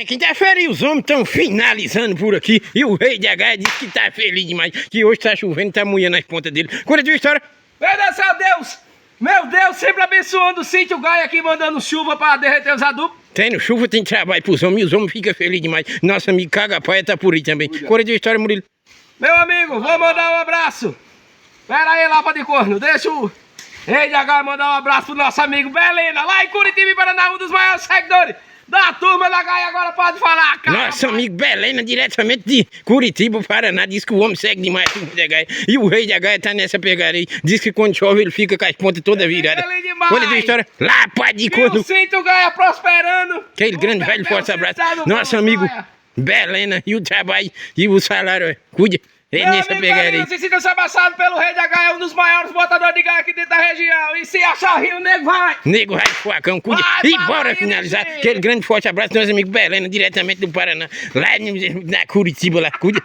Quinta-feira e os homens estão finalizando por aqui. E o rei de H disse que tá feliz demais. Que hoje tá chovendo, tá molhando as pontas dele. Cura de história. Agradecer a Deus! Meu Deus, sempre abençoando o sítio Gaia aqui, mandando chuva pra derreter os adubos. Tendo chuva, tem trabalho pros homens. E os homens ficam felizes demais. Nosso amigo Caga-Paia tá por aí também. Cura de história, Murilo. Meu amigo, vou mandar um abraço. Pera aí, Lapa de Corno. Deixa o rei de H mandar um abraço pro nosso amigo Belena, lá em Curitiba e Paraná, um dos maiores seguidores da turma da Gaia. Agora pode falar, cara. Nosso amigo Belena, diretamente de Curitiba, Paraná, diz que o homem segue demais o de Gaia. E o rei de Gaia tá nessa pegada aí. Diz que quando chove ele fica com as pontas todas viradas. Olha a história. Lá, pai de Corno. Eu sinto o Gaia prosperando. Aquele grande velho forte abraço. Nosso amigo Belena e o trabalho e o salário. Cuide. É nessa pegada aí. Se sinta-se abraçado pelo rei da Gaia, um dos maiores botadores de Gaia aqui dentro da região. E se achar rio, o nego vai. Nego vai fuacão, cuide. E bora finalizar. Aquele grande forte abraço do nosso amigo Belena, diretamente do Paraná. Lá na Curitiba, lá. Cuide.